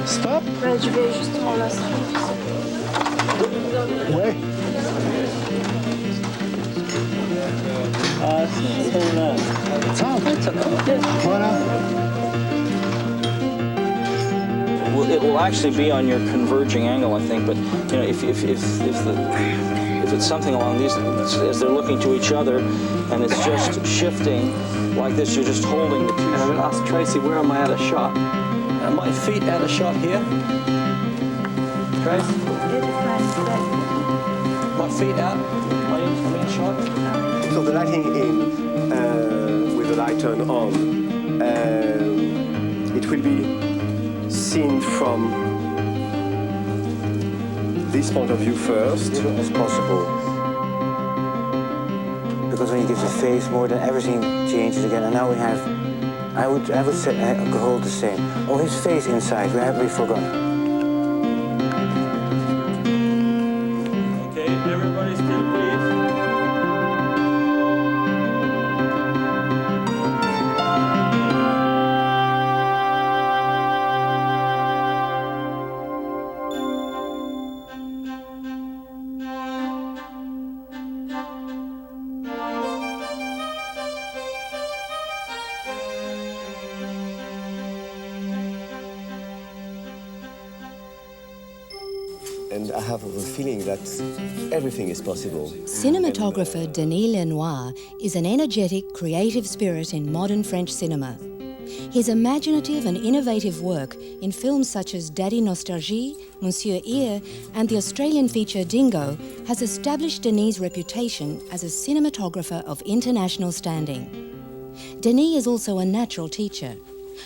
Stop. Ouais, je vais justement là. Ouais. Voilà. Well, it will actually be on your converging angle, I think. But you know, if it's something along these, as they're looking to each other, and it's just shifting like this, you're just holding the two. And I'm going to ask Tracy, where am I out of shot? Are my feet out of shot here? Trace? My feet out? Am I in shot? So the lighting in, with the light turned on, it will be seen from this point of view first. As possible. Because when you give the face more, then everything changes again. And now we have, I would say, hold the same. Oh, his face inside, we forgot. Okay, everybody still please. And I have a feeling that everything is possible. Cinematographer Denis Lenoir is an energetic, creative spirit in modern French cinema. His imaginative and innovative work in films such as Daddy Nostalgie, Monsieur Hire, and the Australian feature Dingo has established Denis' reputation as a cinematographer of international standing. Denis is also a natural teacher.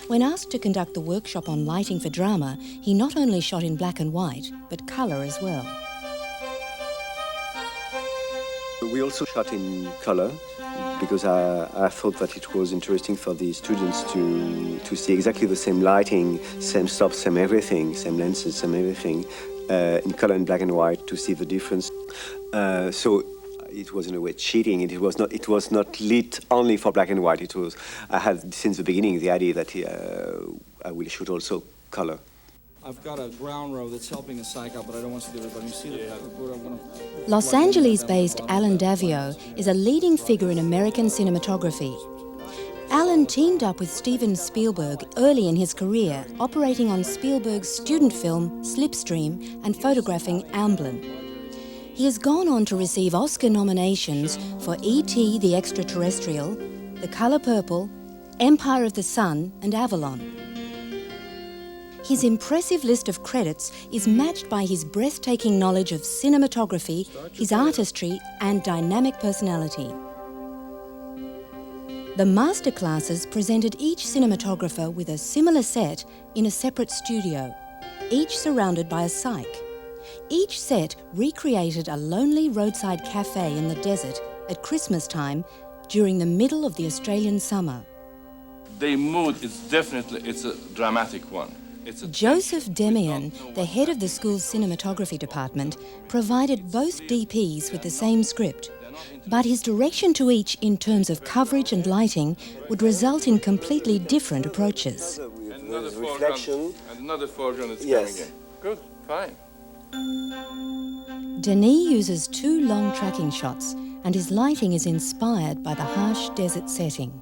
When asked to conduct the workshop on lighting for drama, he not only shot in black and white, but colour as well. We also shot in color because I thought that it was interesting for the students to see exactly the same lighting, same stops, same everything, same lenses, same everything, in color and black and white, to see the difference. So it was in a way cheating. It was not lit only for black and white. I had since the beginning the idea that I will shoot also color. I've got a ground row that's helping the psych out, but I don't want to do it. But you see the Los Angeles-based Alan Daviau is a leading figure in American cinematography. Alan teamed up with Steven Spielberg early in his career, operating on Spielberg's student film Slipstream and photographing Amblin. He has gone on to receive Oscar nominations for E.T. the Extraterrestrial, The Color Purple, Empire of the Sun and Avalon. His impressive list of credits is matched by his breathtaking knowledge of cinematography, his artistry and dynamic personality. The masterclasses presented each cinematographer with a similar set in a separate studio, each surrounded by a cyc. Each set recreated a lonely roadside cafe in the desert at Christmas time during the middle of the Australian summer. The mood is definitely, it's a dramatic one. Joseph Demian, the head of the school's cinematography department, provided both DPs with the same script, but his direction to each in terms of coverage and lighting would result in completely different approaches. Another reflection. And another foreground is Yes. coming in. Good, fine. Denis uses 2 long tracking shots, and his lighting is inspired by the harsh desert setting.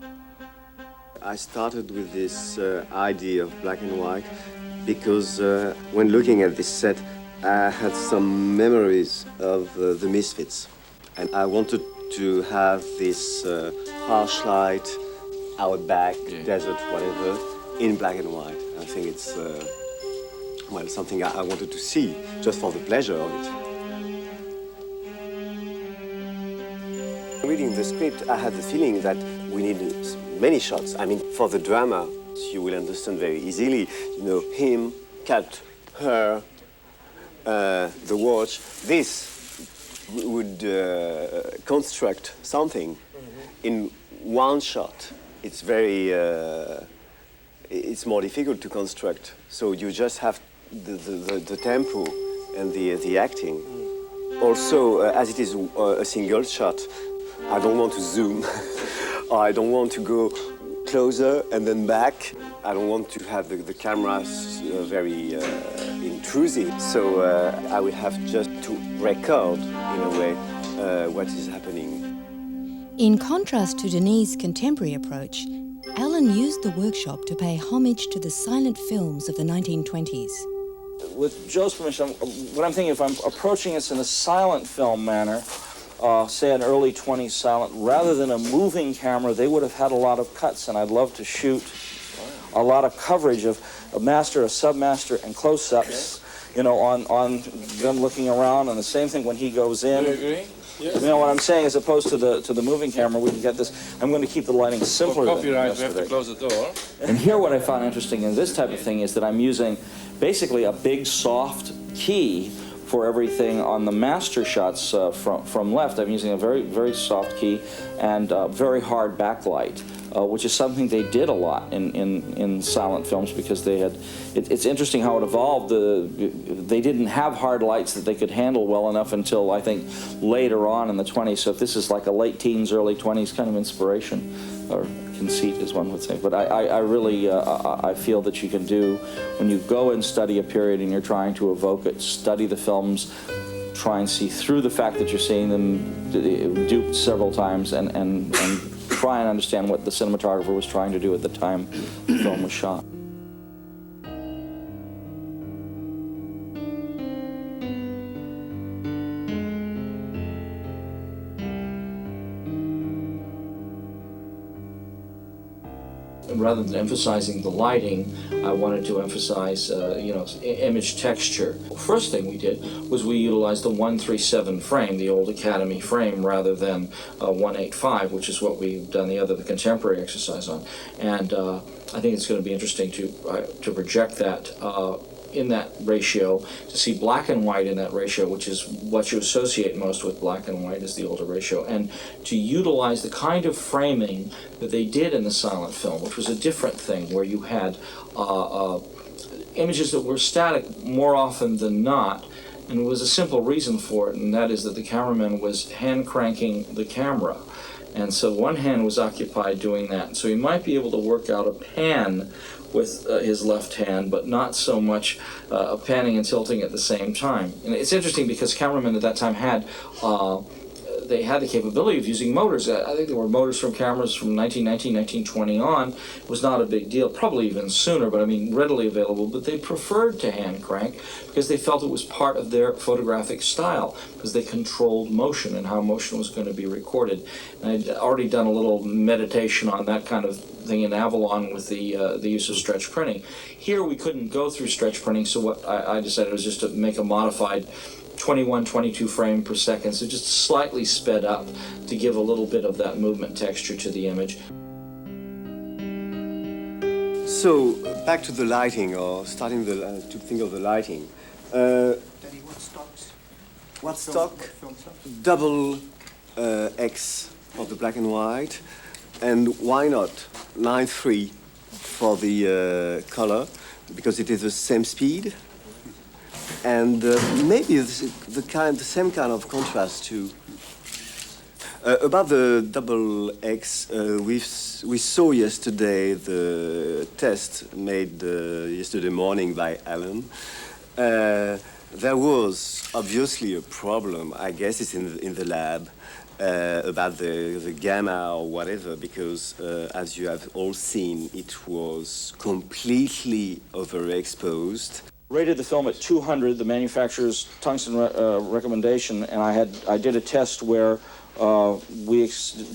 I started with this idea of black and white because when looking at this set, I had some memories of the Misfits. And I wanted to have this harsh light, outback, desert, whatever, in black and white. I think it's well, something I wanted to see, just for the pleasure of it. Reading the script, I had the feeling that we needed many shots. I mean, for the drama, you will understand very easily, you know, him, cat, her, the watch. This would construct something in one shot. It's very, it's more difficult to construct. So you just have the tempo and the acting. Also, as it is a single shot, I don't want to zoom, or I don't want to go closer and then back. I don't want to have the cameras very intrusive, so I will have just to record, in a way, what is happening. In contrast to Denis' contemporary approach, Alan used the workshop to pay homage to the silent films of the 1920s. With Joe's permission, what I'm thinking, if I'm approaching this in a silent film manner, say an early 20s silent, rather than a moving camera, they would have had a lot of cuts, and I'd love to shoot a lot of coverage of a master, a submaster, and close-ups, you know, on them looking around, and the same thing when he goes in. Do you agree? Yes. You know what I'm saying, as opposed to the moving camera, we can get this. I'm going to keep the lighting simpler. For than copyright, we have to yesterday. close the door. And here what I found interesting in this type of thing is that I'm using basically a big soft key for everything on the master shots from left. I'm using a very, very soft key and very hard backlight, which is something they did a lot in silent films because they had, it's interesting how it evolved. They didn't have hard lights that they could handle well enough until I think later on in the 20s. So if this is like a late teens, early 20s kind of inspiration or conceit, as one would say. But I really, I feel that you can do, when you go and study a period and you're trying to evoke it, study the films, try and see through the fact that you're seeing them duped several times and try and understand what the cinematographer was trying to do at the time the film was shot. Rather than emphasizing the lighting, I wanted to emphasize, image texture. First thing we did was we utilized the 137 frame, the old Academy frame, rather than 185, which is what we've done the contemporary exercise on. And I think it's going to be interesting to project that in that ratio, to see black and white in that ratio, which is what you associate most with black and white is the older ratio, and to utilize the kind of framing that they did in the silent film, which was a different thing, where you had images that were static more often than not, and there was a simple reason for it, and that is that the cameraman was hand cranking the camera. And so one hand was occupied doing that. And so he might be able to work out a pan with his left hand, but not so much panning and tilting at the same time. And it's interesting because cameramen at that time had they had the capability of using motors. I think there were motors from cameras from 1919, 1920 on. It was not a big deal, probably even sooner, but I mean readily available. But they preferred to hand crank because they felt it was part of their photographic style, because they controlled motion and how motion was going to be recorded. And I'd already done a little meditation on that kind of thing in Avalon with the use of stretch printing. Here we couldn't go through stretch printing, so what I decided was just to make a modified 21, 22 frame per second, so just slightly sped up to give a little bit of that movement texture to the image. So, back to the lighting, or starting to think of the lighting. Danny, what stocks? What stock? Film stock? Double X for the black and white, and why not 9.3 for the color, because it is the same speed. And maybe the same kind of contrast too. About the double X, we saw yesterday the test made yesterday morning by Alan. There was obviously a problem, I guess it's in the lab, about the gamma or whatever, because as you have all seen, it was completely overexposed. Rated the film at 200, the manufacturer's tungsten recommendation, and I did a test where we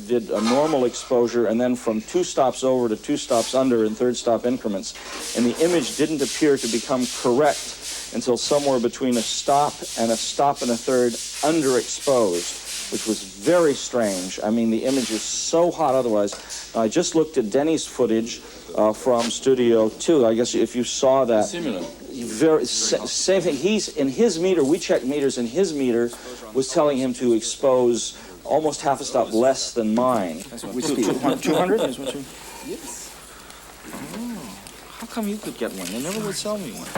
did a normal exposure and then from 2 stops over to 2 stops under in 3rd stop increments, and the image didn't appear to become correct until somewhere between a stop and a third underexposed, which was very strange. I mean, the image is so hot otherwise. I just looked at Denis' footage from Studio 2. I guess if you saw that. Similar. Same thing. He's in his meter. We checked meters, and his meter was telling him to expose almost half a stop less than mine. 200? Yes. Oh, how come you could get one? They never would sell me one.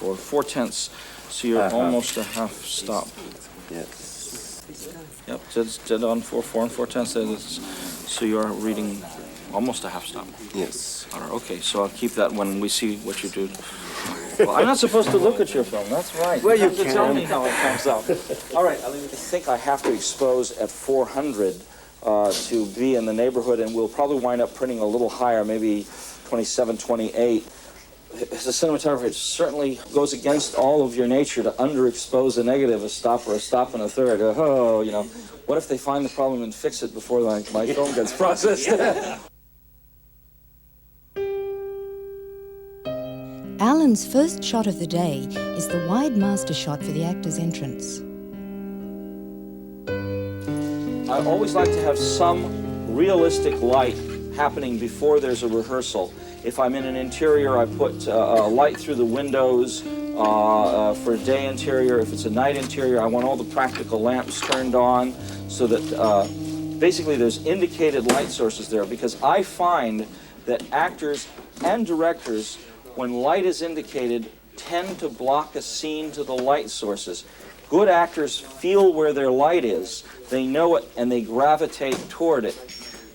Or 4/10, so you're almost a half stop. Yes. Yep, dead on 4 4 and 4/10. So you're reading Almost a half stop. Yes. All right, okay, so I'll keep that when we see what you do. Well, I'm not supposed to look at your film, that's right. Well, you have to tell me how it comes out. All right, I think I have to expose at 400 to be in the neighborhood, and we'll probably wind up printing a little higher, maybe 27, 28. As a cinematographer, it certainly goes against all of your nature to underexpose a negative, a stop or a stop and a third. Oh, you know, what if they find the problem and fix it before my film gets processed? Alan's first shot of the day is the wide master shot for the actor's entrance. I always like to have some realistic light happening before there's a rehearsal. If I'm in an interior, I put light through the windows for a day interior. If it's a night interior, I want all the practical lamps turned on so that basically there's indicated light sources there, because I find that actors and directors, when light is indicated, tend to block a scene to the light sources. Good actors feel where their light is, they know it, and they gravitate toward it.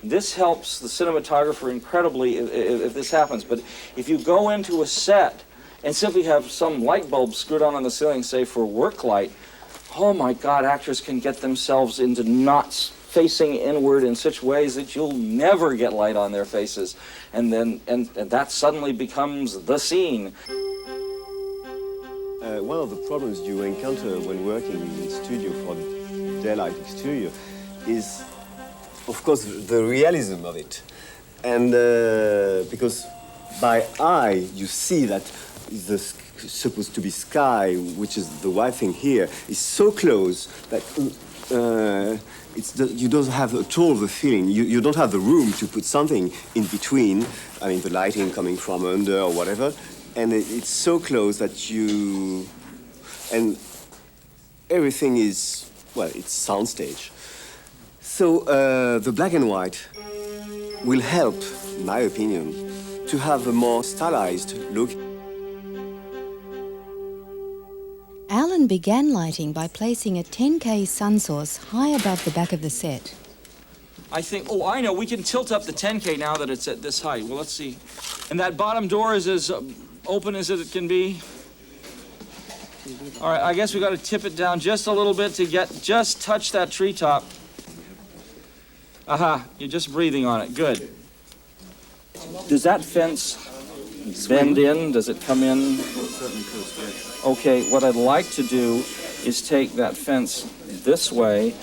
This helps the cinematographer incredibly if this happens. But if you go into a set and simply have some light bulb screwed on the ceiling, say for work light, oh my God, actors can get themselves into knots facing inward in such ways that you'll never get light on their faces. And that suddenly becomes the scene. One of the problems you encounter when working in studio for daylight exterior is, of course, the realism of it. And because by eye, you see that the supposed to be sky, which is the white thing here, is so close that you don't have at all the feeling. You don't have the room to put something in between. I mean, the lighting coming from under or whatever. And it's so close that you... And everything is, well, it's soundstage. So the black and white will help, in my opinion, to have a more stylized look. Alan began lighting by placing a 10K sun source high above the back of the set. I think, oh, I know, we can tilt up the 10K now that it's at this height. Well, let's see. And that bottom door is as open as it can be. All right, I guess we got to tip it down just a little bit to just touch that treetop. Aha, you're just breathing on it, good. Does that fence bend in? Does it come in? Okay, what I'd like to do is take that fence this way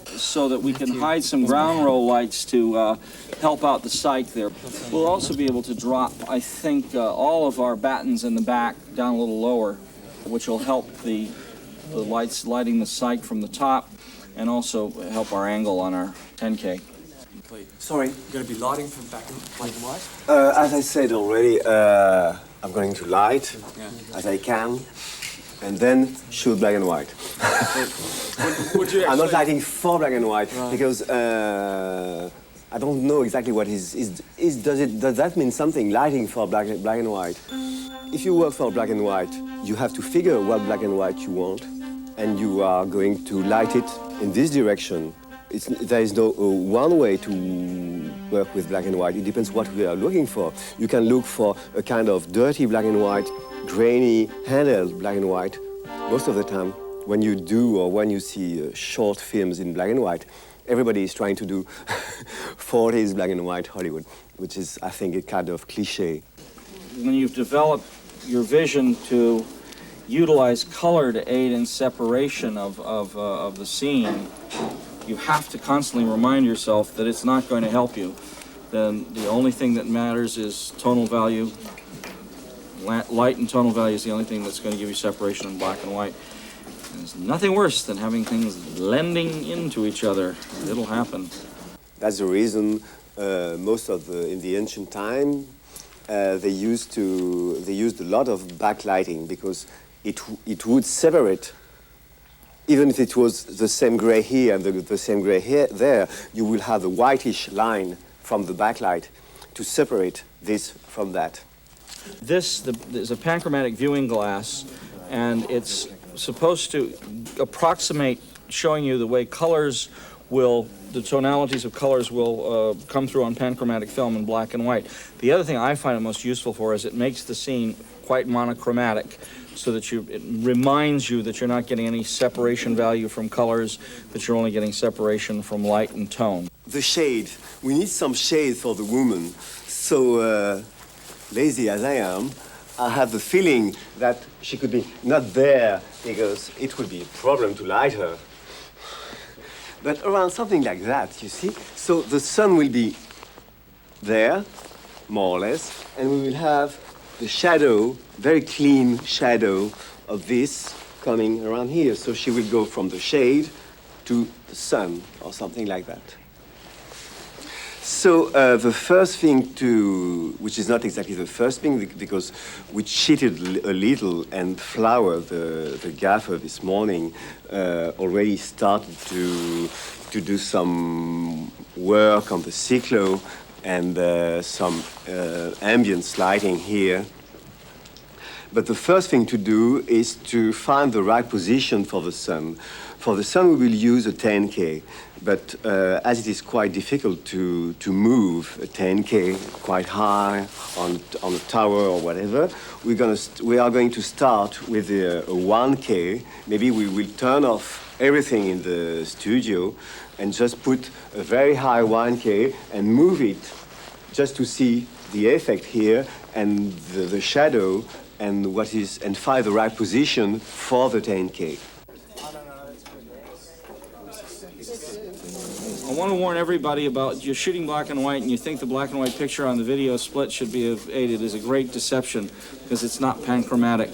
so that we can hide some ground roll lights to help out the cyc there. We'll also be able to drop, I think, all of our battens in the back down a little lower, which will help the lights lighting the cyc from the top and also help our angle on our 10K. Sorry, you're going to be lighting from black and white? As I said already, I'm going to light as I can, and then shoot black and white. I'm not lighting for black and white because I don't know exactly what does that mean something, lighting for black and white? If you work for black and white, you have to figure what black and white you want, and you are going to light it in this direction. There is no one way to work with black and white. It depends what we are looking for. You can look for a kind of dirty black and white, grainy, handheld black and white. Most of the time, when you do or when you see short films in black and white, everybody is trying to do 40s black and white Hollywood, which is, I think, a kind of cliche. When you've developed your vision to utilize color to aid in separation of the scene, you have to constantly remind yourself that it's not going to help you. Then the only thing that matters is tonal value. Light and tonal value is the only thing that's going to give you separation in black and white. And there's nothing worse than having things blending into each other. It'll happen. That's the reason in the ancient time they used a lot of backlighting, because it would separate. Even if it was the same gray here and the same gray here, there, you will have a whitish line from the backlight to separate this from that. This is a panchromatic viewing glass, and it's supposed to approximate showing you the way colors the tonalities of colors will come through on panchromatic film in black and white. The other thing I find it most useful for is it makes the scene quite monochromatic, so that it reminds you that you're not getting any separation value from colors, that you're only getting separation from light and tone. The shade. We need some shade for the woman. So lazy as I am, I have the feeling that she could be not there because it would be a problem to light her. But around something like that, you see? So the sun will be there, more or less, and we will have the shadow, very clean shadow of this coming around here. So she will go from the shade to the sun or something like that. So the first thing which is not exactly the first thing because we cheated a little, and Flower, the gaffer this morning, already started to do some work on the cyclo and some ambience lighting here. But the first thing to do is to find the right position for the sun. For the sun, we will use a 10K, but as it is quite difficult to move a 10K quite high on a tower or whatever, we are going to start with a 1K. Maybe we will turn off everything in the studio and just put a very high 1K and move it just to see the effect here and the shadow and find the right position for the 10K. I want to warn everybody about, you're shooting black and white and you think the black and white picture on the video split should be of 8. It is a great deception because it's not panchromatic,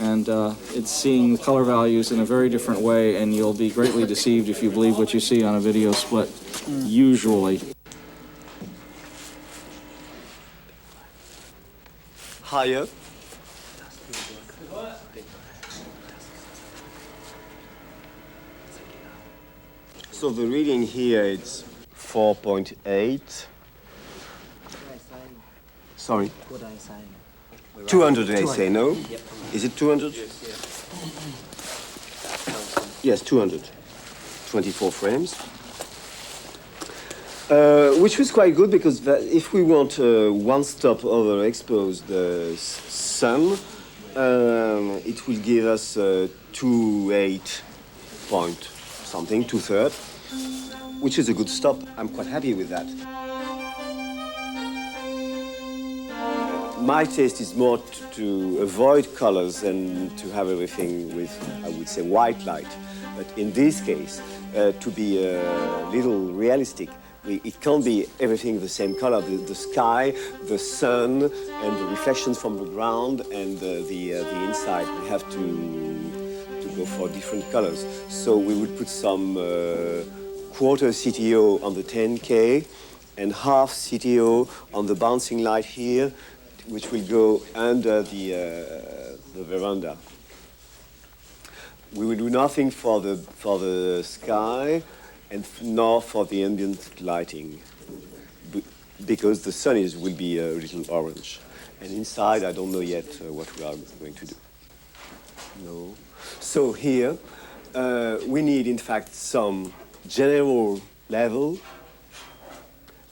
and it's seeing the color values in a very different way, and you'll be greatly deceived if you believe what you see on a video split, usually. Higher. So the reading here is 4.8. Sorry? 200 I say, no? Yep. Is it 200? Yes, 200. 24 frames. Which was quite good because if we want one-stop overexposed sun, it will give us 2.8 point something, 2/3, which is a good stop. I'm quite happy with that. My taste is more to avoid colors and to have everything with, I would say, white light. But in this case, to be a little realistic, it can't be everything the same color. The sky, the sun, and the reflections from the ground and the inside. We have to go for different colors. So we would put some quarter CTO on the 10K and half CTO on the bouncing light here, which will go under the veranda. We will do nothing for the sky and nor for the ambient lighting, because the sun will be a little orange. And inside, I don't know yet what we are going to do. No. So here, we need, in fact, some general level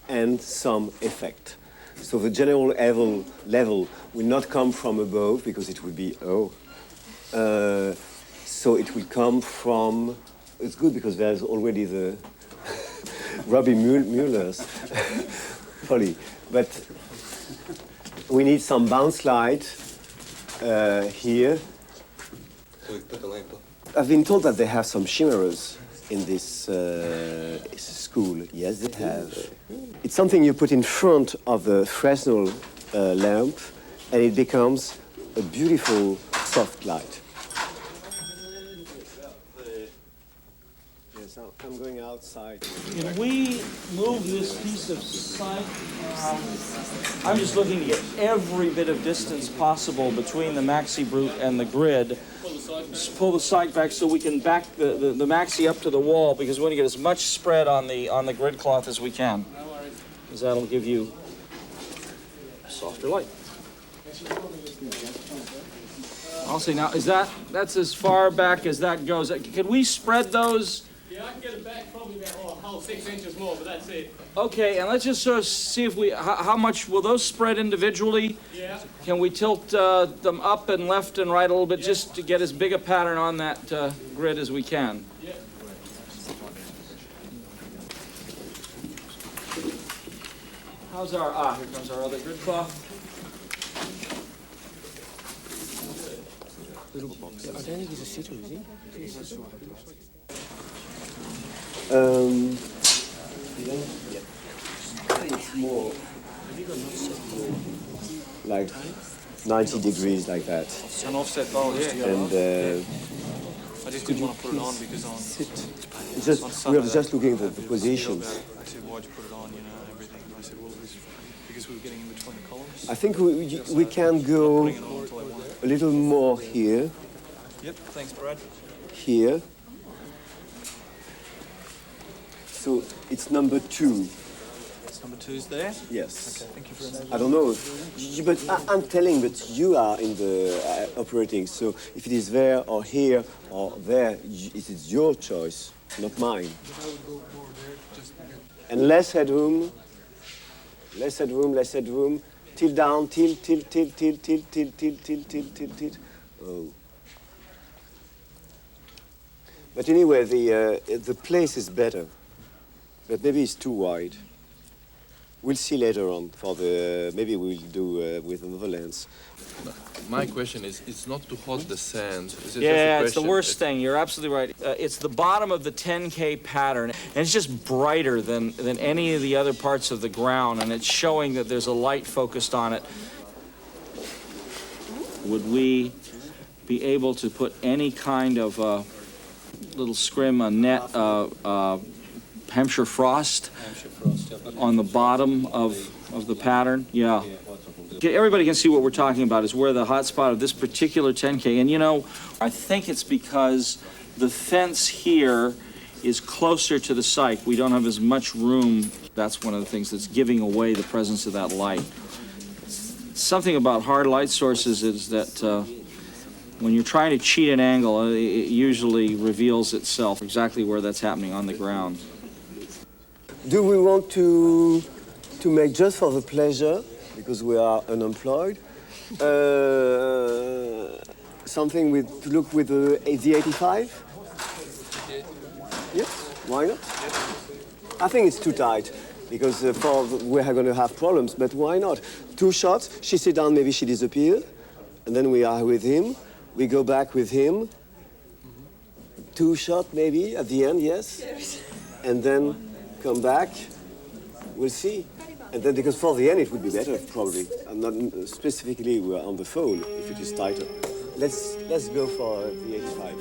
and some effect. So the general level will not come from above because it will be, so it will come from, it's good because there's already the Robbie Mueller's folly. But we need some bounce light here. So we put the lamp up. I've been told that they have some shimmerers in this school. Yes, they have. It's something you put in front of the Fresnel lamp, and it becomes a beautiful soft light. Yes, I'm going outside. If we move this piece of sight, I'm just looking to get every bit of distance possible between the maxi brute and the grid. Just pull the sight back so we can back the maxi up to the wall, because we want to get as much spread on the grid cloth as we can, because that'll give you softer light. I'll see now. That's as far back as that goes? Could we spread those I can get it back probably about a whole 6 inches more, but that's it. Okay, and let's just sort of see if we, how much, will those spread individually? Yeah. Can we tilt them up and left and right a little bit just to get as big a pattern on that grid as we can? Yeah. How's our, here comes our other grid cloth. Uiteindelijk is het zitten, zie It's more like 90 degrees like that. An offset bowl, yeah. And I just didn't want to put it on because on. it's just, we are just looking at the positions. I said, why'd you put it on, you know, and everything. And I said, well, because we were getting in between the columns. I think we can go Putting it on until I wanted. a little more here, Yep, thanks, Brad. here. So it's number 2. Number 2's there. Yes. Okay, thank you very much. I don't know, but I'm telling, but you are in the operating, so if it is there or here or there, it is your choice, not mine. And less headroom, less headroom, less headroom, tilt down, tilt, tilt, tilt, tilt, tilt, tilt, tilt, tilt, tilt, tilt, tilt. Oh. But anyway, the place is better, but maybe it's too wide. We'll see later on for the, maybe we'll do with another lens. My question is, it's not to hold the sand. Is it Yeah, just a it's the question? worst thing. You're absolutely right. It's the bottom of the 10K pattern, and it's just brighter than any of the other parts of the ground, and it's showing that there's a light focused on it. Would we be able to put any kind of little scrim, a net, Hampshire frost on the bottom of the pattern? Yeah. Everybody can see what we're talking about is where the hot spot of this particular 10K. And you know, I think it's because the fence here is closer to the site. We don't have as much room. That's one of the things that's giving away the presence of that light. Something about hard light sources is that when you're trying to cheat an angle, it usually reveals itself exactly where that's happening on the ground. Do we want to make just for the pleasure, because we are unemployed, something with to look with the 85? Yes, why not? I think it's too tight because we are going to have problems. But why not? 2 shots. She sit down, maybe she disappears, and then we are with him. We go back with him. 2 shots maybe at the end, yes, and then come back. We'll see. And then, because for the end it would be better, probably. I'm not specifically we're on the phone if it is tighter. Let's go for the 85.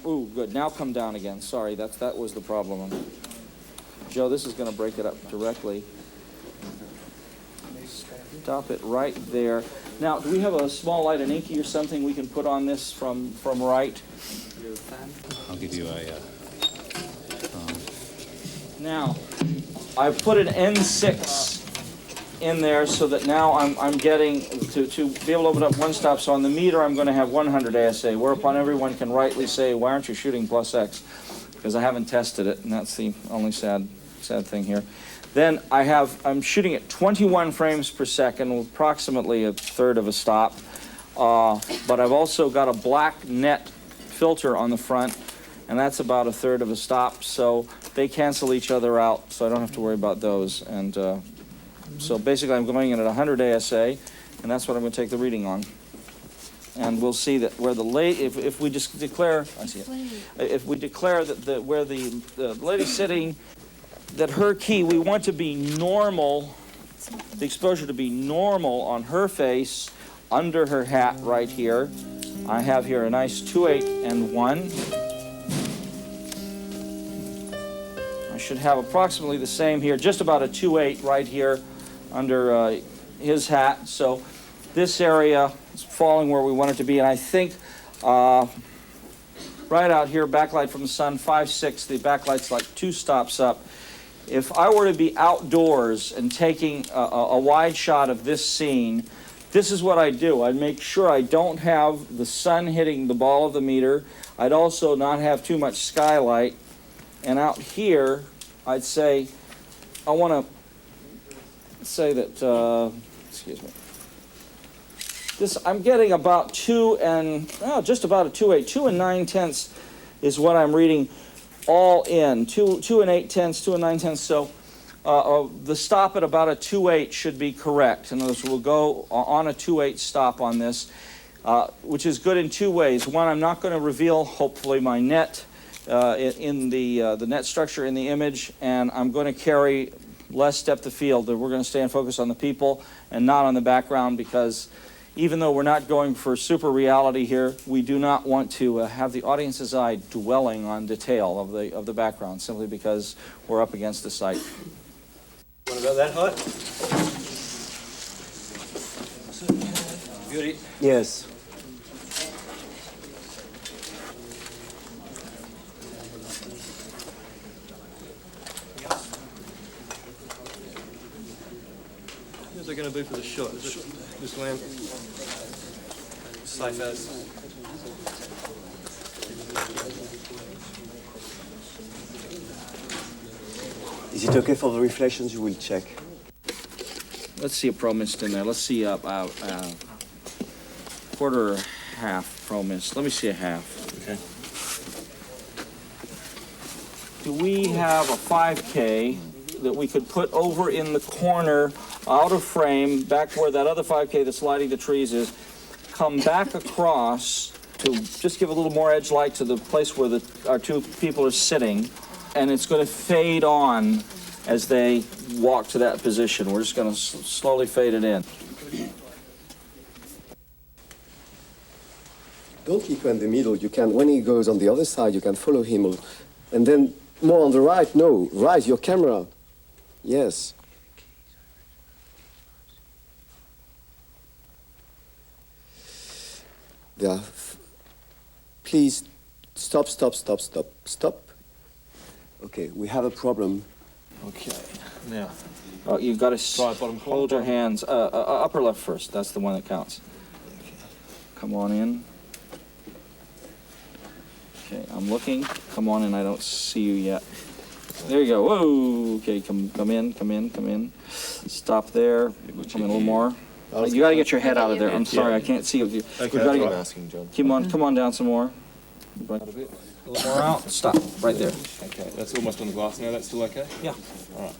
Ooh, good. Now come down again. Sorry, that was the problem. Joe, this is going to break it up directly. Stop it right there. Now, do we have a small light, an inky or something we can put on this from right? I'll give you a... Now, I've put an N6 in there so that now I'm getting to be able to open up one stop. So on the meter, I'm going to have 100 ASA, whereupon everyone can rightly say, why aren't you shooting plus X? Because I haven't tested it, and that's the only sad thing here. Then I'm shooting at 21 frames per second with approximately a third of a stop. But I've also got a black net filter on the front, and that's about a third of a stop. So they cancel each other out, so I don't have to worry about those. And so basically I'm going in at 100 ASA, and that's what I'm going to take the reading on. And we'll see that where the if we just declare, I see it. If we declare that where the lady's sitting, that her key, we want to be normal, the exposure to be normal on her face, under her hat right here. I have here a nice 2/8 and 1. I should have approximately the same here, just about a 2/8 right here under his hat. So this area is falling where we want it to be, and I think right out here, backlight from the sun, 5/6, the backlight's like 2 stops up. if I were to be outdoors and taking a wide shot of this scene, this is what I'd do. I'd make sure I don't have the sun hitting the ball of the meter. I'd also not have too much skylight. And out here, I'd say, I want to say that, excuse me. This, I'm getting about just about a 2/8. 2 9/10 is what I'm reading all in. 2 8/10, 2 9/10. So the stop at about a 2/8 should be correct. In other words, we'll go on a 2/8 stop on this, which is good in two ways. One, I'm not going to reveal, hopefully, my net in the net structure in the image, and I'm going to carry less depth of field. We're going to stay and focus on the people and not on the background, because even though we're not going for super reality here, we do not want to have the audience's eye dwelling on detail of the background, simply because we're up against the site. What about that hot? Beauty. Yes. How's it going to be for the shot? Is it this lamp? Safe as. Is it okay for the reflections? You will check. Let's see a pro mist in there. Let's see a quarter or half pro mist. Let me see a half. Okay. Do we have a 5K that we could put over in the corner, out of frame, back where that other 5K that's lighting the trees is, come back across to just give a little more edge light to the place where our two people are sitting, and it's going to fade on as they walk to that position. We're just going to slowly fade it in. Don't keep him in the middle. You can, when he goes on the other side, you can follow him. And then more on the right. No, right, your camera. Yes. There. Please stop. Okay, we have a problem. Okay, now. You've got to hold your hands. Upper left first. That's the one that counts. Come on in. Okay, I'm looking. Come on in. I don't see you yet. There you go. Whoa. Okay, come in. Stop there. Come in a little more. You got to get your head out of there. I'm sorry, I can't see you. Okay, that's what I'm asking, John. Come on down some more. A little more out. Stop. Right there. Okay, that's almost on the glass now. That's still okay? Yeah. All right.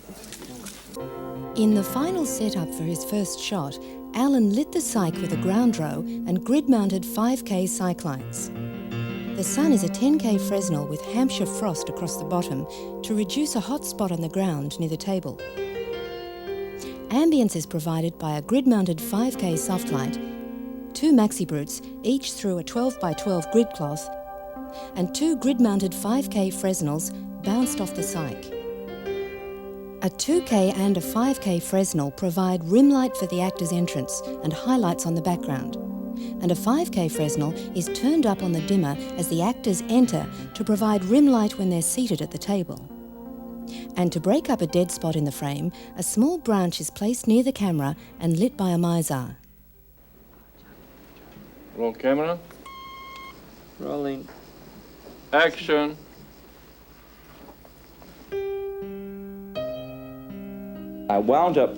In the final setup for his first shot, Alan lit the cyc with a ground row and grid-mounted 5K cyc lights. The sun is a 10K Fresnel with Hampshire frost across the bottom to reduce a hot spot on the ground near the table. Ambience is provided by a grid-mounted 5K soft light, 2 maxi brutes, each through a 12x12 grid cloth, and 2 grid-mounted 5K Fresnels bounced off the cyc. A 2K and a 5K Fresnel provide rim light for the actor's entrance and highlights on the background, and a 5K Fresnel is turned up on the dimmer as the actors enter to provide rim light when they're seated at the table. And to break up a dead spot in the frame, a small branch is placed near the camera and lit by a mizar. Roll camera. Rolling. Action. I wound up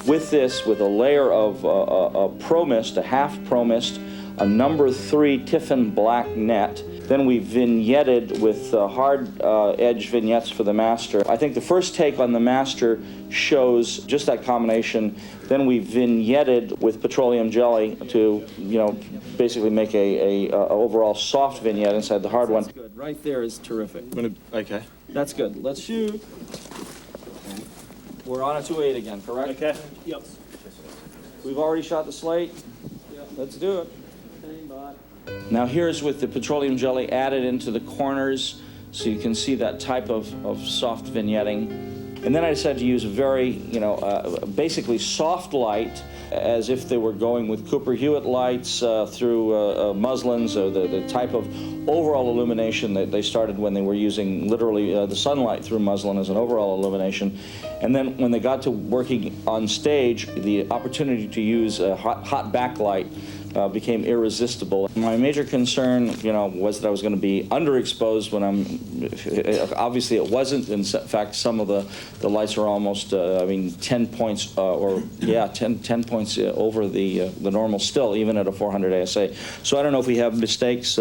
with this with a layer of a pro mist, a half pro mist, a number 3 Tiffin black net. Then we vignetted with hard edge vignettes for the master. I think the first take on the master shows just that combination. Then we vignetted with petroleum jelly to, basically make a overall soft vignette inside the hard one. That's good. Right there is terrific. Okay. That's good. Let's shoot. We're on a 2/8 again, correct? Okay. Yep. We've already shot the slate. Yep. Let's do it. Standby. Now here's with the petroleum jelly added into the corners, so you can see that type of soft vignetting. And then I decided to use very, basically soft light, as if they were going with Cooper Hewitt lights through muslins, or the type of overall illumination that they started when they were using literally the sunlight through muslin as an overall illumination. And then when they got to working on stage, the opportunity to use a hot backlight became irresistible. My major concern, was that I was going to be underexposed when obviously it wasn't. In fact, some of the lights are almost, 10 points, 10 points over the normal still, even at a 400 ASA. So I don't know if we have mistakes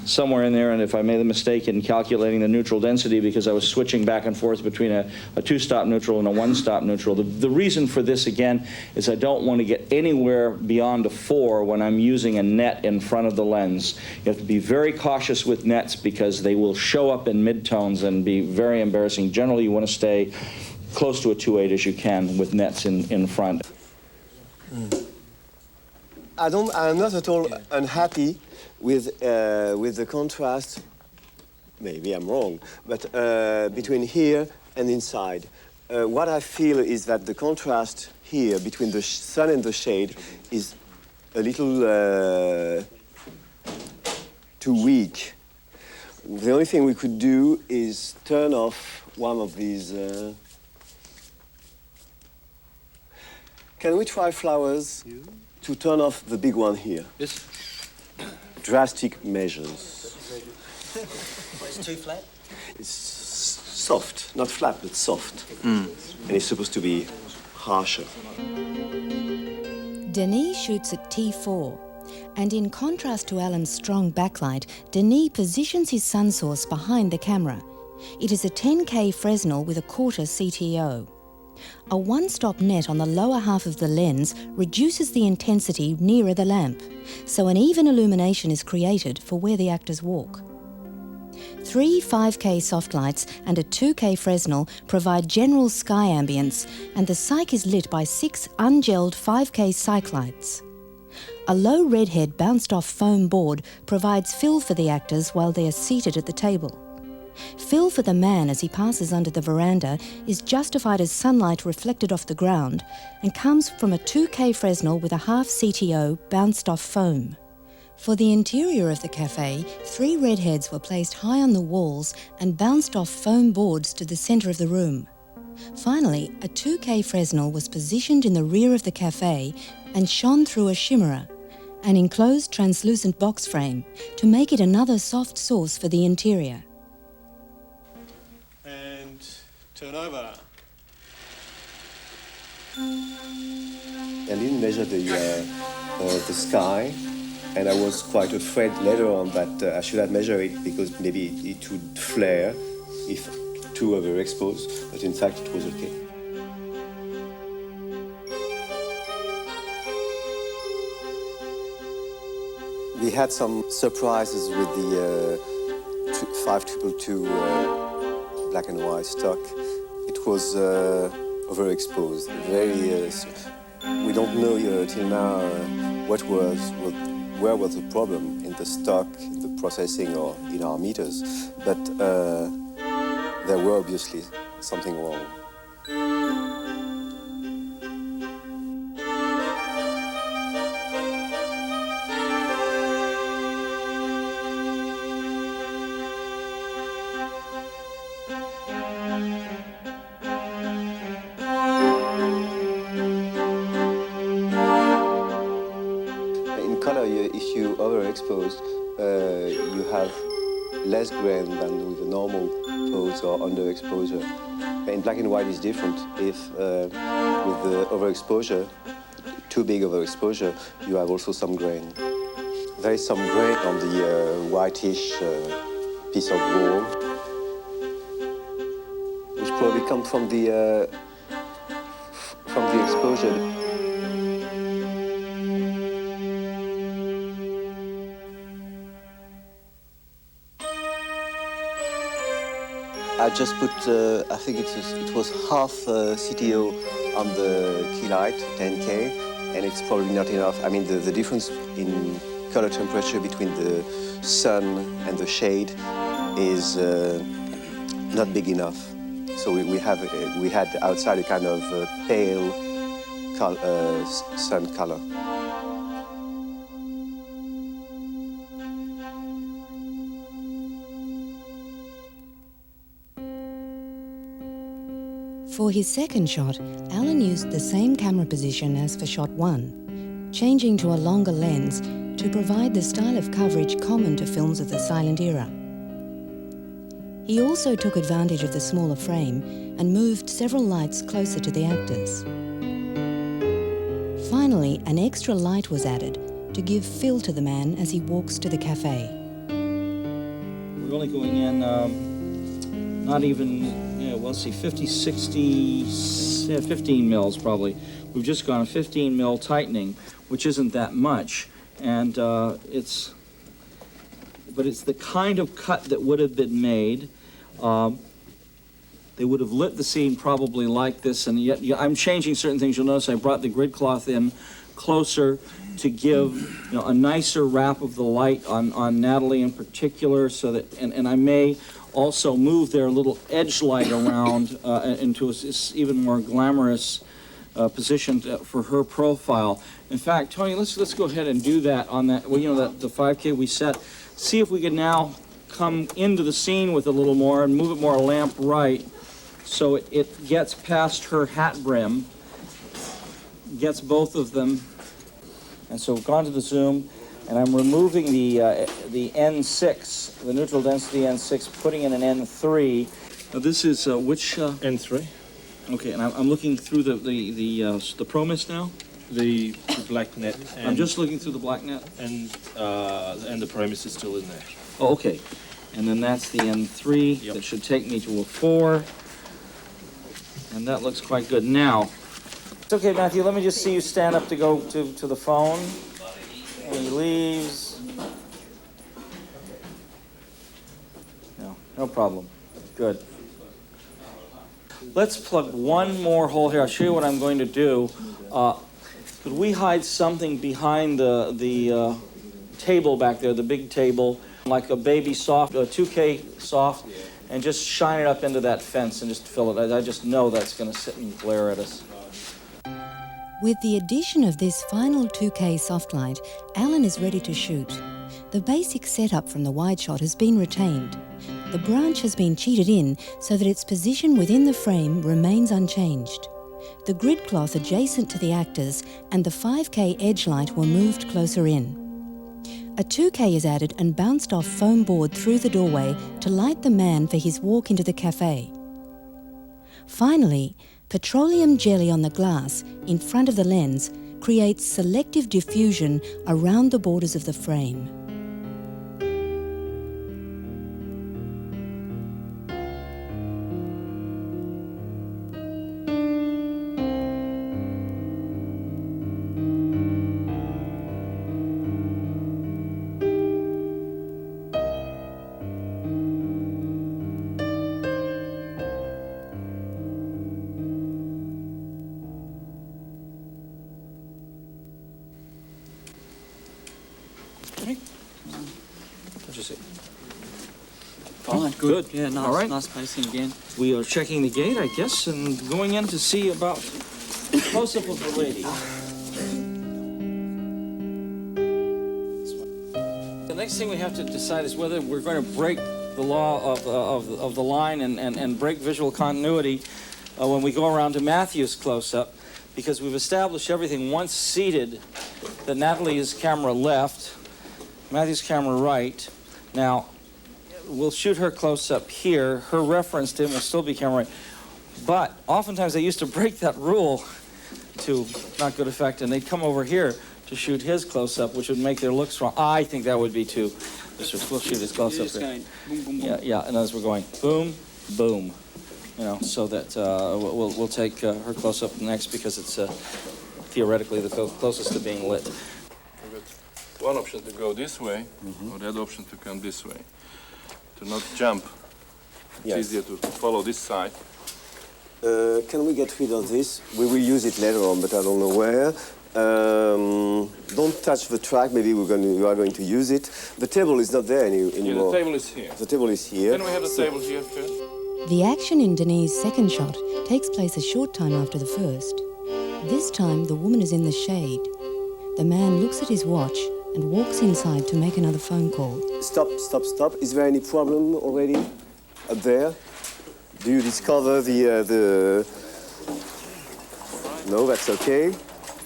somewhere in there, and if I made a mistake in calculating the neutral density because I was switching back and forth between a two-stop neutral and a one-stop neutral. The reason for this, again, is I don't want to get anywhere beyond a 4 when I'm using a net in front of the lens. You have to be very cautious with nets because they will show up in midtones and be very embarrassing. Generally, you want to stay close to a 2.8 as you can with nets in front. I'm not at all unhappy with the contrast. Maybe I'm wrong, but between here and inside. What I feel is that the contrast here between the sun and the shade is a little too weak. The only thing we could do is turn off one of these. Can we try flowers to turn off the big one here? Yes. Drastic measures. It's too flat? It's soft, not flat, but soft. And it's supposed to be harsher. Denis shoots at T4, and in contrast to Alan's strong backlight, Denis positions his sun source behind the camera. It is a 10K Fresnel with a 1/4 CTO. A one-stop net on the lower half of the lens reduces the intensity nearer the lamp, so an even illumination is created for where the actors walk. 3 5K softlights and a 2K Fresnel provide general sky ambience, and the cyc is lit by 6 ungelled 5K cyc lights. A low redhead bounced-off foam board provides fill for the actors while they are seated at the table. Fill for the man as he passes under the veranda is justified as sunlight reflected off the ground and comes from a 2K Fresnel with a half CTO bounced-off foam. For the interior of the cafe, 3 redheads were placed high on the walls and bounced off foam boards to the centre of the room. Finally, a 2K Fresnel was positioned in the rear of the cafe and shone through a shimmerer, an enclosed translucent box frame, to make it another soft source for the interior. And turn over. I didn't measure the sky, and I was quite afraid later on that I should have measured it because maybe it would flare if too overexposed, but in fact it was okay. We had some surprises with the 5222 black and white stock. It was overexposed. We don't know till now where was the problem in the stock, in the processing, or in our meters. But there were obviously something wrong. If you overexpose, you have less grain than with a normal pose or underexposure. In black and white it's different. If with the overexposure, too big overexposure, you have also some grain. There is some grain on the whitish piece of wall, which probably comes from the exposure. I just put, I think it was half CTO on the key light, 10K, and it's probably not enough. I mean, the difference in color temperature between the sun and the shade is not big enough. So we had outside a kind of pale sun color. For his second shot, Alan used the same camera position as for shot 1, changing to a longer lens to provide the style of coverage common to films of the silent era. He also took advantage of the smaller frame and moved several lights closer to the actors. Finally, an extra light was added to give fill to the man as he walks to the cafe. We're only going in not even, we'll see, 50, 60, 15 mils probably. We've just gone a 15 mil tightening, which isn't that much. And it's the kind of cut that would have been made. They would have lit the scene probably like this, and yet I'm changing certain things. You'll notice I brought the grid cloth in closer to give a nicer wrap of the light on Natalie in particular, so that, and I may also move their little edge light around into a even more glamorous position for her profile. In fact, Tony, let's go ahead and do that on that. Well, the 5K we set. See if we can now come into the scene with a little more and move it more lamp right, so it gets past her hat brim, gets both of them. And so we've gone to the zoom, and I'm removing the N6, the neutral density N6, putting in an N3. Now this is which N3. Okay, and I'm looking through the ProMist now. The black net. I'm just looking through the black net. And the ProMist is still in there. Oh, okay. And then that's the N3. Yep. That should take me to a 4. And that looks quite good. Now, it's okay, Matthew, let me just see you stand up to go to the phone. And he leaves. No problem. Good. Let's plug one more hole here. I'll show you what I'm going to do. Could we hide something behind the table back there, the big table, like a baby soft, a 2K soft, and just shine it up into that fence and just fill it. I just know that's going to sit and glare at us. With the addition of this final 2K soft light, Alan is ready to shoot. The basic setup from the wide shot has been retained. The branch has been cheated in so that its position within the frame remains unchanged. The grid cloth adjacent to the actors and the 5K edge light were moved closer in. A 2K is added and bounced off foam board through the doorway to light the man for his walk into the cafe. Finally, petroleum jelly on the glass in front of the lens creates selective diffusion around the borders of the frame. What'd you see? Fine, Good. Yeah, nice, All right. nice pacing again. We are checking the gate, I guess, and going in to see about close-up of the lady. The next thing we have to decide is whether we're going to break the law of the line and break visual continuity when we go around to Matthew's close-up, because we've established everything once seated that Natalie's camera left, Matthew's camera right. Now, we'll shoot her close-up here. Her reference to him will still be camera right. But oftentimes they used to break that rule to not good effect, and they'd come over here to shoot his close-up, which would make their looks wrong. I think that would be too. We'll shoot his close-up there. Boom, boom, boom. Yeah, and as we're going, boom, boom. So that we'll take her close-up next, because it's theoretically the closest to being lit. One option to go this way, or the other option to come this way. To not jump. Yes. It's easier to follow this side. Can we get rid of this? We will use it later on, but I don't know where. Don't touch the track. Maybe you are going to use it. The table is not there anymore. Yeah, the table is here. The table is here. Can we have the table here first? The action in Denis' second shot takes place a short time after the first. This time, the woman is in the shade. The man looks at his watch and walks inside to make another phone call. Stop, stop, stop. Is there any problem already up there? Do you discover the... No, that's okay.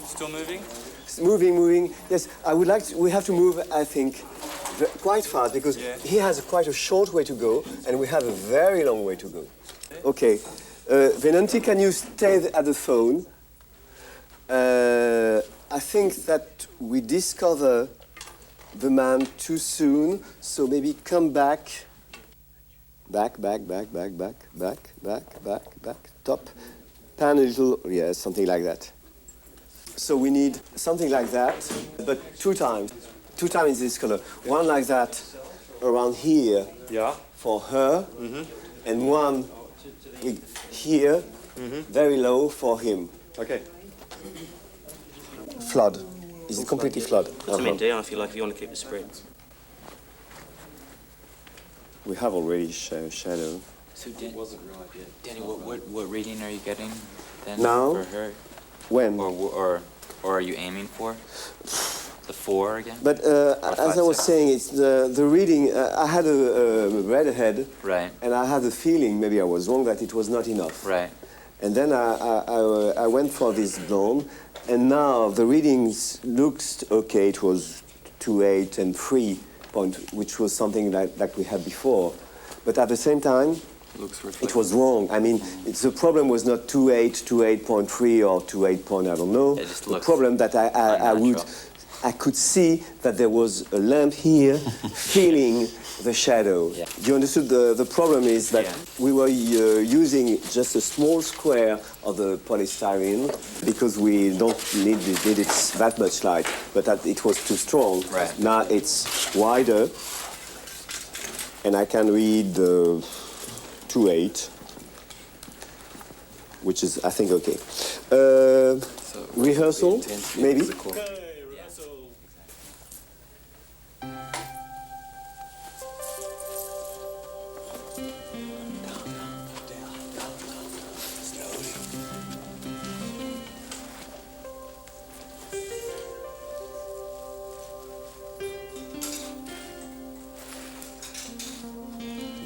Still moving? Moving, moving. Yes, I would like to, we have to move, I think, quite fast because he has quite a short way to go and we have a very long way to go. Okay. Venanti, can you stay at the phone? I think that we discover the man too soon, so maybe come back. Back, top. Pan a little, yes, something like that. So we need something like that, but 2 times. 2 times this color. One like that around here for her, and one here, very low for him. Okay. Flood. Is it completely flood? Put them in, Dion, if you like, if you want to keep the spreads. We have already shadow. So Danny, what reading are you getting then Now? for her? When? Or are you aiming for? The 4 again? But as I was saying, it's the reading. I had a redhead, Right. and I had a feeling, maybe I was wrong, that it was not enough. Right. And then I went for this blonde, and now the readings looked okay. It was 2.8 and 3 point, which was something like we had before. But at the same time, it was wrong. I mean, the problem was not 2.8, 2.8.3 or 2.8 point, I don't know. The problem that I could see that there was a lamp here feeling the shadow. Yeah. You understood the problem is that we were using just a small square of the polystyrene because we don't need it that much light, but that it was too strong. Right. Now it's wider, and I can read 2.8, which is, I think, okay. Rehearsal, maybe?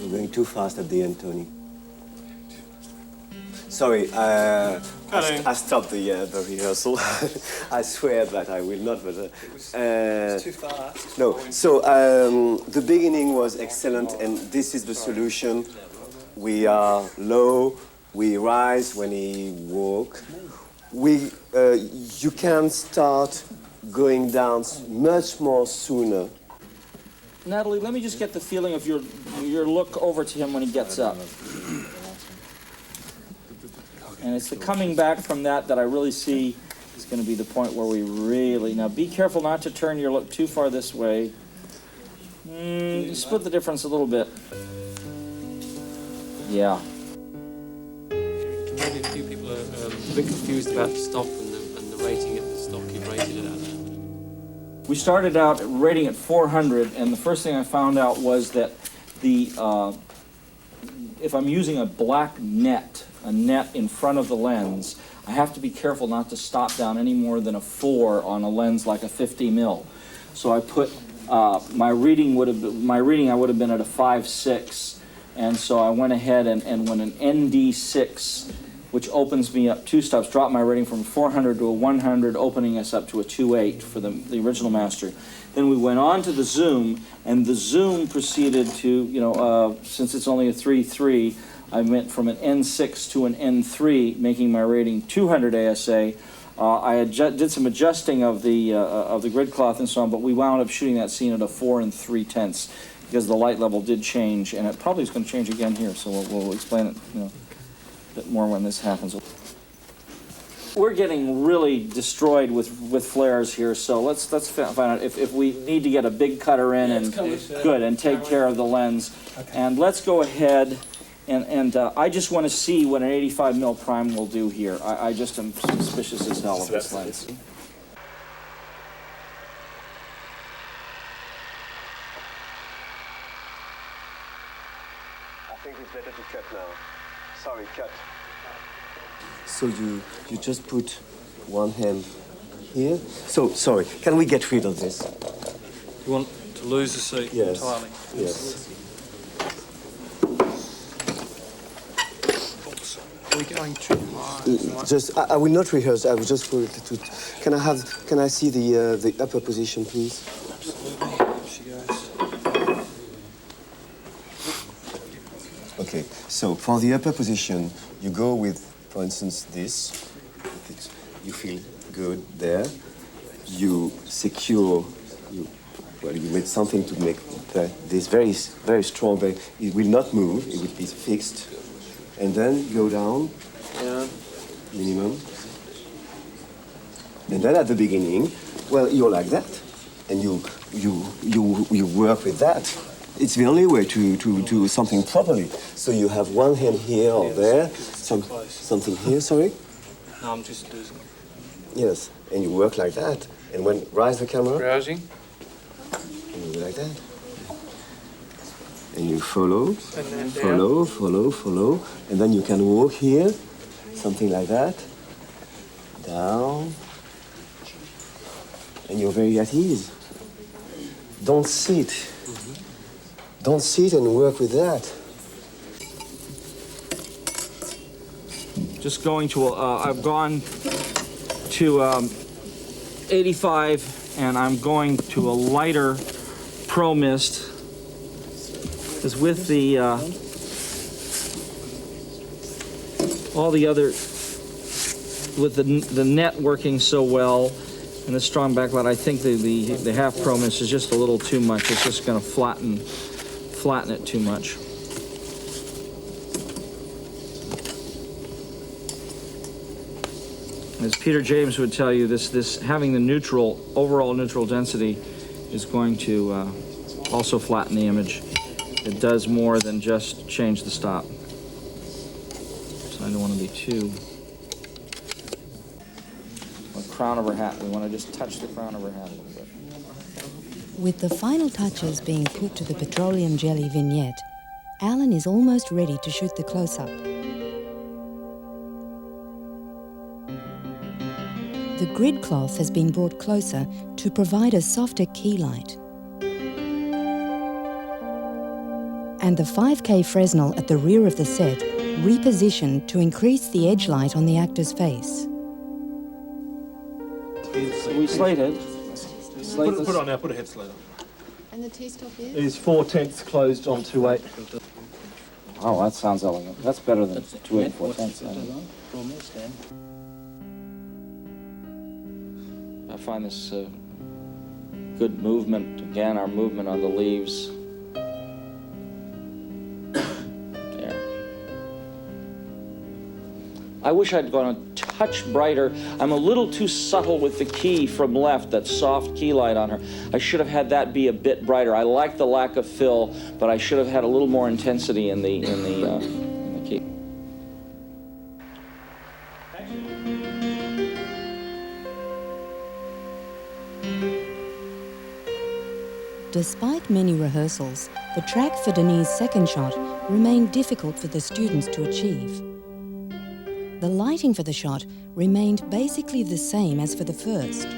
You're going too fast at the end, Tony. Sorry, I stopped the rehearsal. I swear that I will not, but... It's too fast. No, so the beginning was excellent, and this is the solution. We are low, we rise when he walk. You can start going down much more sooner. Natalie, let me just get the feeling of your look over to him when he gets up. And it's the coming back from that I really see is going to be the point where we really... Now, be careful not to turn your look too far this way. Split the difference a little bit. Yeah. Maybe a few people are a bit confused about the stock and the rating of the stock you've rated it at. We started out rating at 400, and the first thing I found out was that if I'm using a black net, a net in front of the lens, I have to be careful not to stop down any more than a 4 on a lens like a 50 mil. So I put my reading I would have been at a 5.6, and so I went ahead and went an ND6, which opens me up 2 stops, dropped my rating from 400 to a 100, opening us up to a 2.8 for the original master. Then we went on to the zoom, and the zoom proceeded to, since it's only a 3.3, I went from an N6 to an N3, making my rating 200 ASA. I did some adjusting of the grid cloth and so on, but we wound up shooting that scene at a 4 3/10 because the light level did change, and it probably is going to change again here. So we'll explain it, a bit more when this happens. We're getting really destroyed with flares here, so let's find out if we need to get a big cutter in and take care of the lens. Okay. And let's go ahead. And I just want to see what an 85 mil prime will do here. I just am suspicious as hell of this lens. I think it's better better to cut now. Sorry, cut. So you just put one hand here. So, sorry, can we get rid of this? You want to lose the seat entirely? Yes. Are we going too high? Just, I will not rehearse. I will just put it to. Can I see the upper position, please? Absolutely. Here she goes. Okay. So for the upper position, you go with, for instance, this. You feel good there. You secure. You made something to make this very, very strong. It will not move. It will be fixed. And then go down, minimum. And then at the beginning, well, you're like that, and you work with that. It's the only way to do something properly. So you have one hand here or there, something here. Sorry. No, I'm just losing. Yes, and you work like that. And when rise the camera. Rousing. And you go like that. And you follow, follow, and then you can walk here, something like that, down, and you're very at ease. Don't sit. Don't sit and work with that. Just going to, I've gone to 85, and I'm going to a lighter Pro Mist. Because with the all the other, with the net working so well and the strong backlight, I think the half Pro Mist is just a little too much. It's just going to flatten it too much. As Peter James would tell you, this having the overall neutral density is going to also flatten the image. It does more than just change the stop. So I don't want to be too... The crown of her hat. We want to just touch the crown of her hat a little bit. With the final touches being put to the petroleum jelly vignette, Alan is almost ready to shoot the close-up. The grid cloth has been brought closer to provide a softer key light. And the 5K Fresnel at the rear of the set repositioned to increase the edge light on the actor's face. We slated. Put it on now, put a head slate on. And the T-stop is? It is 4/10 closed on 2/8. Oh, that sounds elegant. That's better than 2/8, 4/10. I find this good movement. Again, our movement on the leaves. I wish I'd gone a touch brighter. I'm a little too subtle with the key from left, that soft key light on her. I should have had that be a bit brighter. I like the lack of fill, but I should have had a little more intensity in the key. Despite many rehearsals, the track for Denis' second shot remained difficult for the students to achieve. The lighting for the shot remained basically the same as for the first.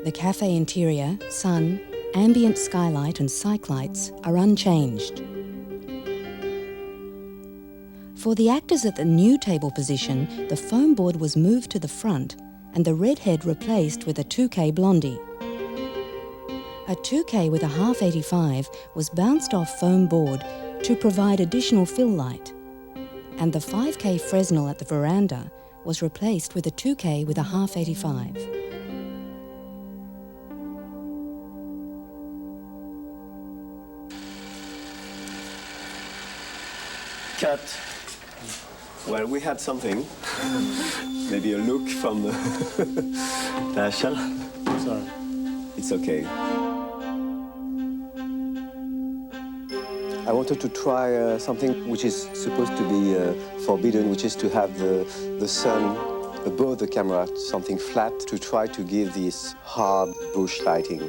The cafe interior, sun, ambient skylight and cyc lights are unchanged. For the actors at the new table position, the foam board was moved to the front and the redhead replaced with a 2K Blondie. A 2K with a half 85 was bounced off foam board to provide additional fill light, and the 5K Fresnel at the veranda was replaced with a 2K with a half 85. Cut. Well, we had something. Maybe a look from Tasha. Sorry. It's okay. I wanted to try something which is supposed to be forbidden, which is to have the sun above the camera, something flat, to try to give this hard bush lighting.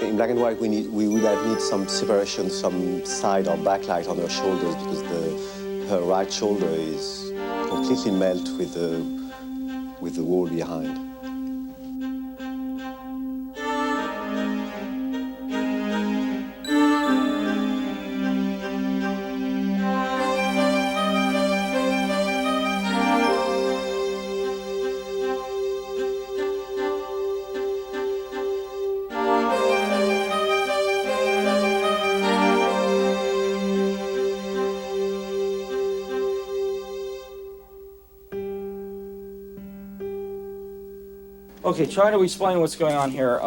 In black and white, we would have need some separation, some side or backlight on her shoulders because her right shoulder is completely melt with the wall behind. Okay, try to explain what's going on here.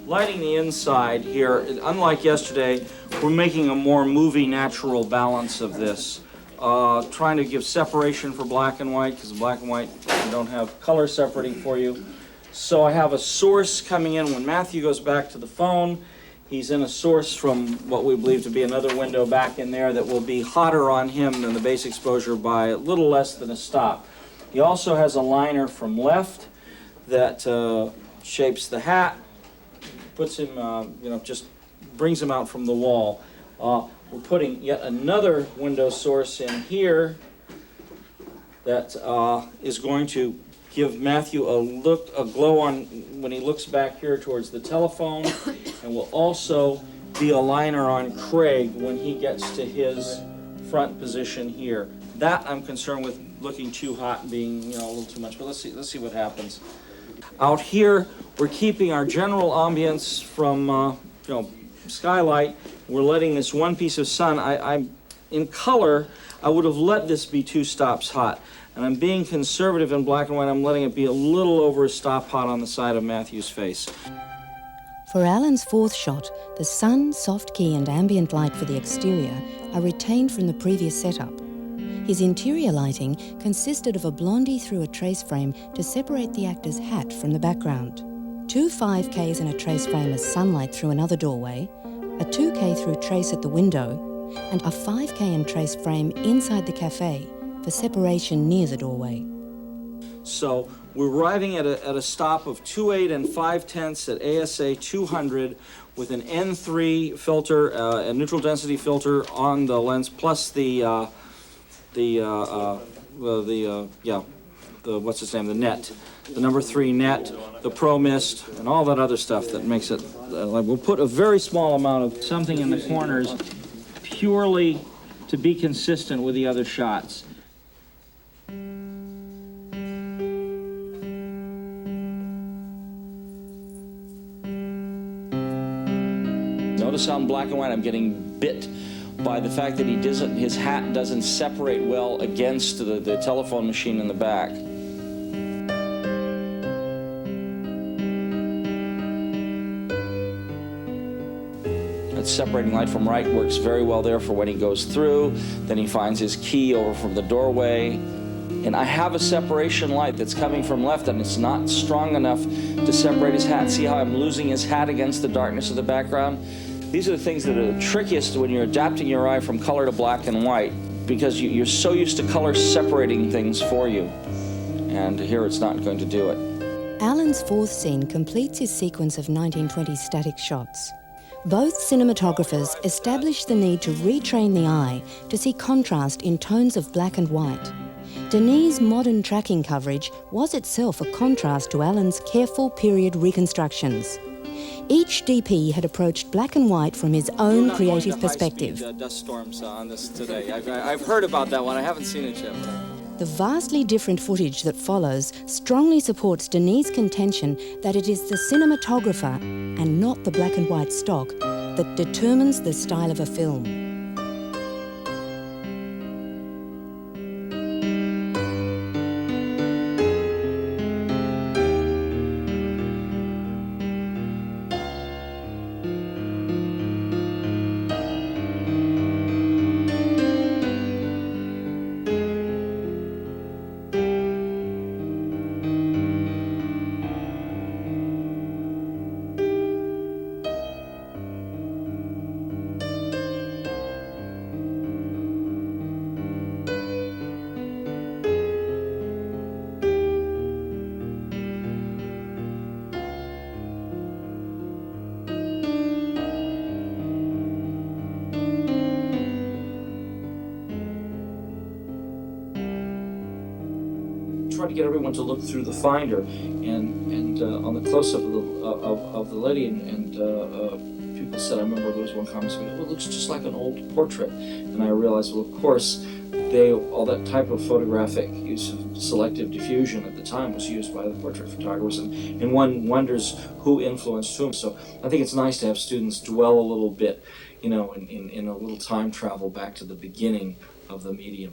Lighting the inside here, unlike yesterday, we're making a more movie natural balance of this. Trying to give separation for black and white, because black and white, you don't have color separating for you. So I have a source coming in. When Matthew goes back to the phone, he's in a source from what we believe to be another window back in there that will be hotter on him than the base exposure by a little less than a stop. He also has a liner from left that shapes the hat, puts him, just brings him out from the wall. We're putting yet another window source in here that is going to give Matthew a glow on when he looks back here towards the telephone, and will also be a liner on Craig when he gets to his front position here. That I'm concerned with looking too hot and being a little too much, but let's see what happens. Out here, we're keeping our general ambience from skylight. We're letting this one piece of sun. I'm in color, I would have let this be 2 stops hot. And I'm being conservative in black and white. I'm letting it be a little over a stop hot on the side of Matthew's face. For Alan's fourth shot, the sun, soft key and ambient light for the exterior are retained from the previous setup. His interior lighting consisted of a blondie through a trace frame to separate the actor's hat from the background, 2 5Ks in a trace frame as sunlight through another doorway, a 2K through trace at the window, and a 5K in trace frame inside the cafe for separation near the doorway. So we're arriving at a stop of 2.8 and 5/10 at ASA 200 with an N3 filter, a neutral density filter on the lens, plus the what's its name, the net, the number 3 net, the Pro Mist, and all that other stuff that makes it, we'll put a very small amount of something in the corners purely to be consistent with the other shots. Notice how in black and white I'm getting bit by the fact that his hat doesn't separate well against the telephone machine in the back. That separating light from right works very well there for when he goes through. Then he finds his key over from the doorway. And I have a separation light that's coming from left, and it's not strong enough to separate his hat. See how I'm losing his hat against the darkness of the background? These are the things that are the trickiest when you're adapting your eye from color to black and white, because you're so used to color separating things for you. And here it's not going to do it. Alan's fourth scene completes his sequence of 1920s static shots. Both cinematographers established the need to retrain the eye to see contrast in tones of black and white. Denis' modern tracking coverage was itself a contrast to Alan's careful period reconstructions. Each DP had approached black and white from his own creative perspective. Dust storms on this today. I've heard about that one. I haven't seen it yet. The vastly different footage that follows strongly supports Denis' contention that it is the cinematographer and not the black and white stock that determines the style of a film. tried to get everyone to look through the finder, and on the close-up of the lady, and people said, I remember there was one comment saying, "Oh, it looks just like an old portrait," and I realized, well, of course, all that type of photographic use of selective diffusion at the time was used by the portrait photographers, and one wonders who influenced whom. So I think it's nice to have students dwell a little bit, in a little time travel back to the beginning of the medium.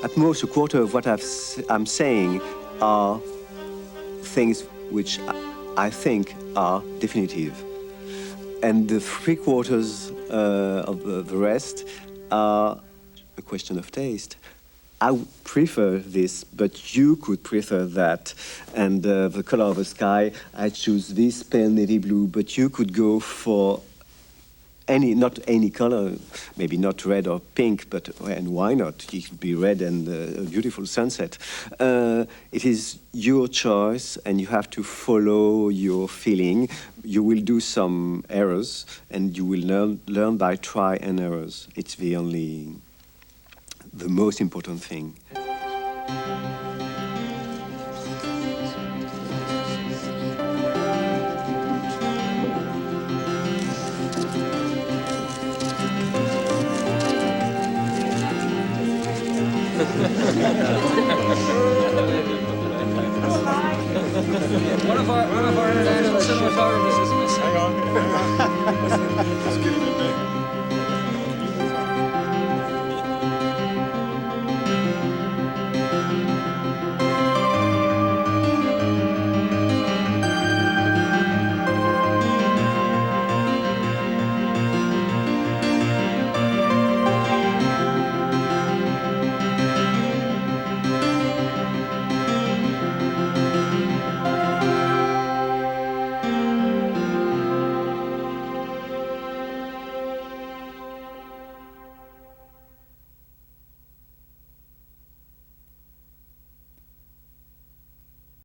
At most, a quarter of what I'm saying are things which I think are definitive. And the 3/4 of the rest are a question of taste. I would prefer this, but you could prefer that. And the color of the sky, I choose this pale navy blue, but you could go for not any color, maybe not red or pink, but and why not? It could be red and a beautiful sunset. It is your choice, and you have to follow your feeling. You will do some errors, and you will learn by try and errors. It's the most important thing. One of our international cinematographers is missing. Hang on.